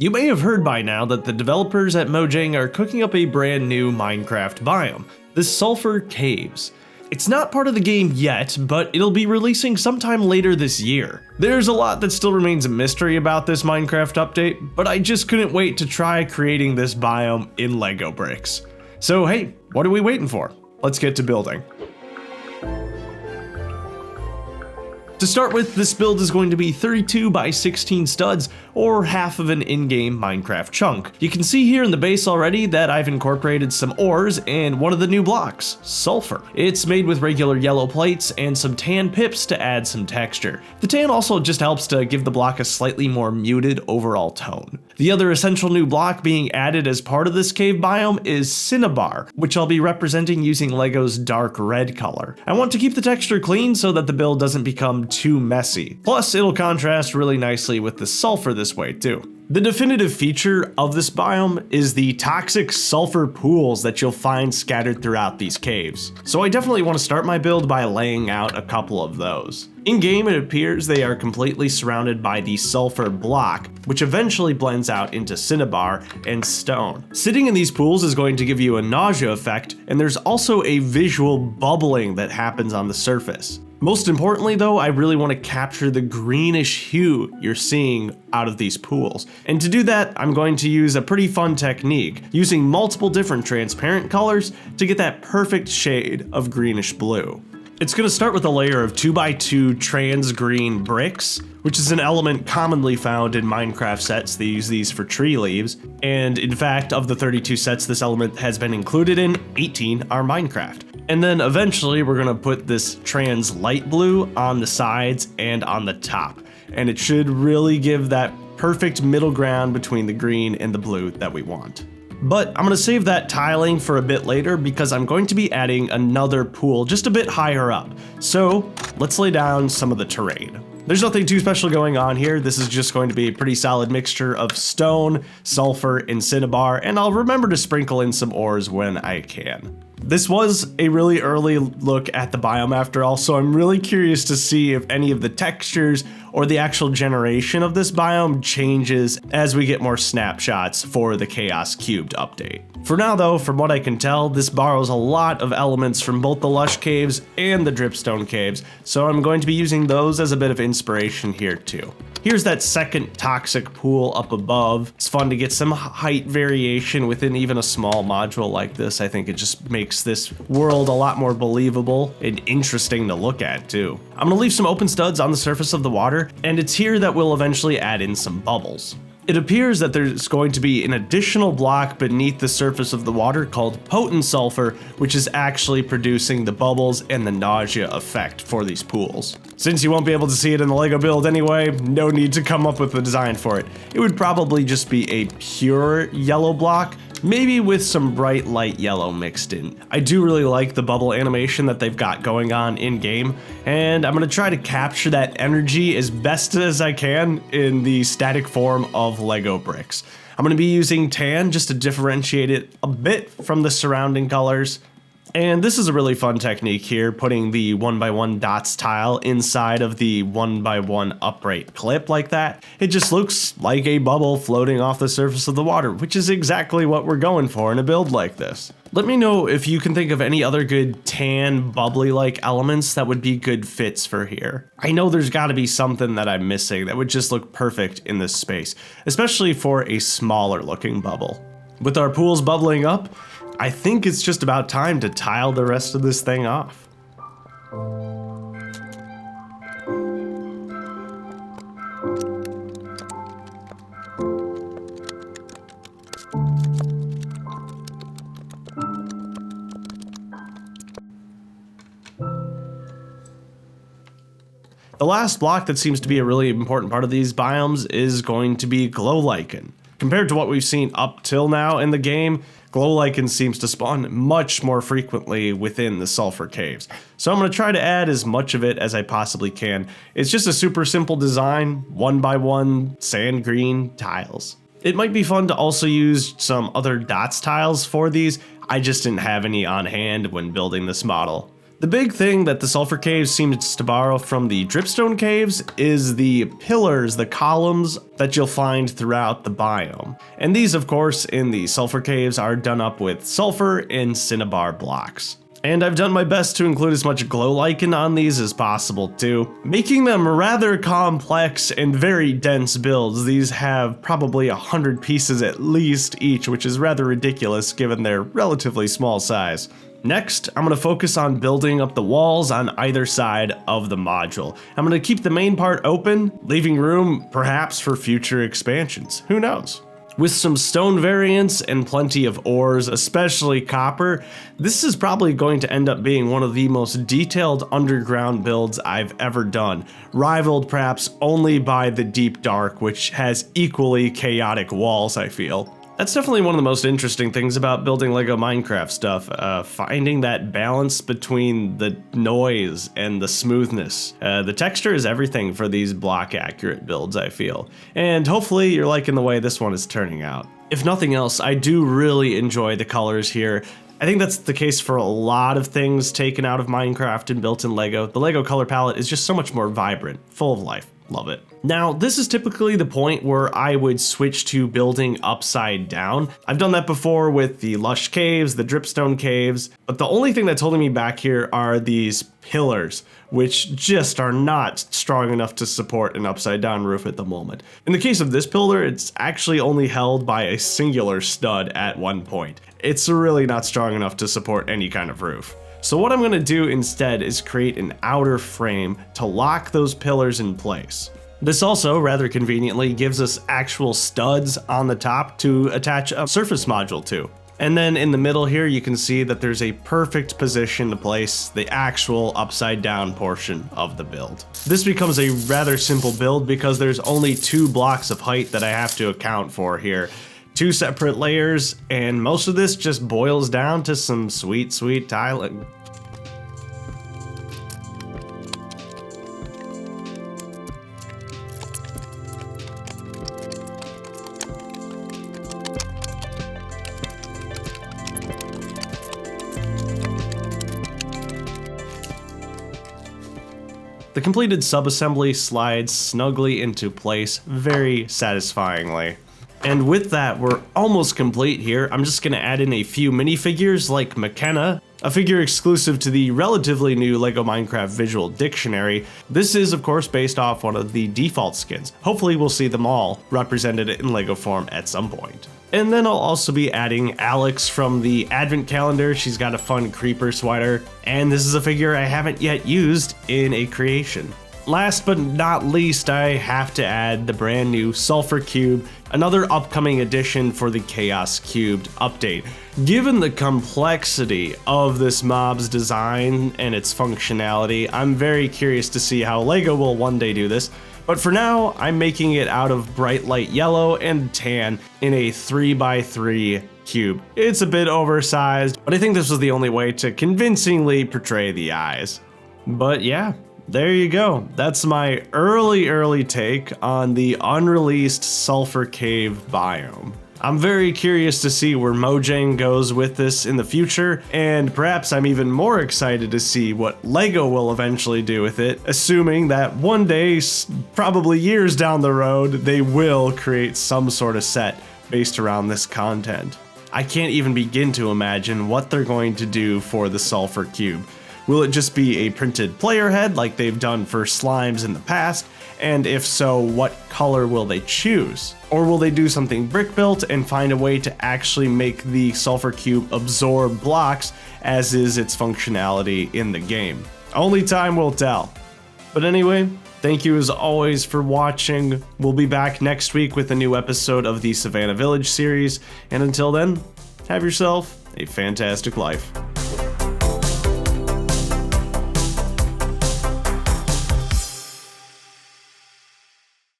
You may have heard by now that the developers at Mojang are cooking up a brand new Minecraft biome, the Sulfur Caves. It's not part of the game yet, but it'll be releasing sometime later this year. There's a lot that still remains a mystery about this Minecraft update, but I just couldn't wait to try creating this biome in Lego bricks. So hey, what are we waiting for? Let's get to building. To start with, this build is going to be 32 by 16 studs, or half of an in-game Minecraft chunk. You can see here in the base already that I've incorporated some ores and one of the new blocks, sulfur. It's made with regular yellow plates and some tan pips to add some texture. The tan also just helps to give the block a slightly more muted overall tone. The other essential new block being added as part of this cave biome is cinnabar, which I'll be representing using Lego's dark red color. I want to keep the texture clean so that the build doesn't become too messy. Plus, it'll contrast really nicely with the sulfur this way too. The definitive feature of this biome is the toxic sulfur pools that you'll find scattered throughout these caves. So I definitely want to start my build by laying out a couple of those. In game, it appears they are completely surrounded by the sulfur block, which eventually blends out into cinnabar and stone. Sitting in these pools is going to give you a nausea effect, and there's also a visual bubbling that happens on the surface. Most importantly though, I really want to capture the greenish hue you're seeing out of these pools. And to do that, I'm going to use a pretty fun technique, using multiple different transparent colors to get that perfect shade of greenish blue. It's going to start with a layer of 2x2 trans green bricks, which is an element commonly found in Minecraft sets. They use these for tree leaves. And in fact, of the 32 sets this element has been included in, 18 are Minecraft. And then eventually we're gonna put this trans light blue on the sides and on the top. And it should really give that perfect middle ground between the green and the blue that we want. But I'm gonna save that tiling for a bit later because I'm going to be adding another pool just a bit higher up. So let's lay down some of the terrain. There's nothing too special going on here. This is just going to be a pretty solid mixture of stone, sulfur, and cinnabar, and I'll remember to sprinkle in some ores when I can. This was a really early look at the biome after all, so I'm really curious to see if any of the textures or the actual generation of this biome changes as we get more snapshots for the Chaos Cubed update. For now though, from what I can tell, this borrows a lot of elements from both the Lush Caves and the Dripstone Caves, so I'm going to be using those as a bit of inspiration here too. Here's that second toxic pool up above. It's fun to get some height variation within even a small module like this. I think it just makes this world a lot more believable and interesting to look at too. I'm gonna leave some open studs on the surface of the water, and it's here that we'll eventually add in some bubbles. It appears that there's going to be an additional block beneath the surface of the water called potent sulfur, which is actually producing the bubbles and the nausea effect for these pools. Since you won't be able to see it in the Lego build anyway, no need to come up with a design for it. It would probably just be a pure yellow block, maybe with some bright light yellow mixed in. I do really like the bubble animation that they've got going on in game, and I'm gonna try to capture that energy as best as I can in the static form of Lego bricks. I'm gonna be using tan just to differentiate it a bit from the surrounding colors. And this is a really fun technique here, putting the 1x1 dots tile inside of the 1x1 upright clip like that. It just looks like a bubble floating off the surface of the water, which is exactly what we're going for in a build like this. Let me know if you can think of any other good tan, bubbly-like elements that would be good fits for here. I know there's gotta be something that I'm missing that would just look perfect in this space, especially for a smaller looking bubble. With our pools bubbling up, I think it's just about time to tile the rest of this thing off. The last block that seems to be a really important part of these biomes is going to be glow lichen. Compared to what we've seen up till now in the game, glow lichen seems to spawn much more frequently within the sulfur caves. So I'm going to try to add as much of it as I possibly can. It's just a super simple design, 1x1 sand green tiles. It might be fun to also use some other dots tiles for these. I just didn't have any on hand when building this model. The big thing that the Sulfur Caves seems to borrow from the Dripstone Caves is the pillars, the columns that you'll find throughout the biome. And these, of course, in the Sulfur Caves are done up with sulfur and cinnabar blocks. And I've done my best to include as much glow lichen on these as possible too, making them rather complex and very dense builds. These have probably 100 pieces at least each, which is rather ridiculous given their relatively small size. Next, I'm going to focus on building up the walls on either side of the module. I'm going to keep the main part open, leaving room perhaps for future expansions. Who knows? With some stone variants and plenty of ores, especially copper, this is probably going to end up being one of the most detailed underground builds I've ever done, rivaled perhaps only by the Deep Dark, which has equally chaotic walls, I feel. That's definitely one of the most interesting things about building LEGO Minecraft stuff, finding that balance between the noise and the smoothness. The texture is everything for these block accurate builds, I feel. And hopefully you're liking the way this one is turning out. If nothing else, I do really enjoy the colors here. I think that's the case for a lot of things taken out of Minecraft and built in LEGO. The LEGO color palette is just so much more vibrant, full of life. Love it. Now, this is typically the point where I would switch to building upside down. I've done that before with the Lush Caves, the Dripstone Caves, but the only thing that's holding me back here are these pillars, which just are not strong enough to support an upside down roof at the moment. In the case of this pillar, it's actually only held by a singular stud at one point. It's really not strong enough to support any kind of roof. So what I'm going to do instead is create an outer frame to lock those pillars in place. This also, rather conveniently, gives us actual studs on the top to attach a surface module to. And then in the middle here, you can see that there's a perfect position to place the actual upside down portion of the build. This becomes a rather simple build because there's only 2 blocks of height that I have to account for here. 2 separate layers, and most of this just boils down to some sweet, sweet tiling. The completed subassembly slides snugly into place very satisfyingly. And with that, we're almost complete here. I'm just going to add in a few minifigures like McKenna, a figure exclusive to the relatively new LEGO Minecraft Visual Dictionary. This is, of course, based off one of the default skins. Hopefully we'll see them all represented in LEGO form at some point. And then I'll also be adding Alex from the Advent Calendar. She's got a fun creeper sweater. And this is a figure I haven't yet used in a creation. Last but not least, I have to add the brand new Sulfur Cube, another upcoming addition for the Chaos Cubed update. Given the complexity of this mob's design and its functionality, I'm very curious to see how LEGO will one day do this. But for now, I'm making it out of bright light yellow and tan in a 3x3 cube. It's a bit oversized, but I think this was the only way to convincingly portray the eyes. But yeah. There you go. That's my early take on the unreleased Sulfur Cave biome. I'm very curious to see where Mojang goes with this in the future, and perhaps I'm even more excited to see what LEGO will eventually do with it, assuming that one day, probably years down the road, they will create some sort of set based around this content. I can't even begin to imagine what they're going to do for the Sulfur Cube. Will it just be a printed player head like they've done for slimes in the past? And if so, what color will they choose? Or will they do something brick built and find a way to actually make the Sulfur Cube absorb blocks as is its functionality in the game? Only time will tell. But anyway, thank you as always for watching. We'll be back next week with a new episode of the Savannah Village series. And until then, have yourself a fantastic life.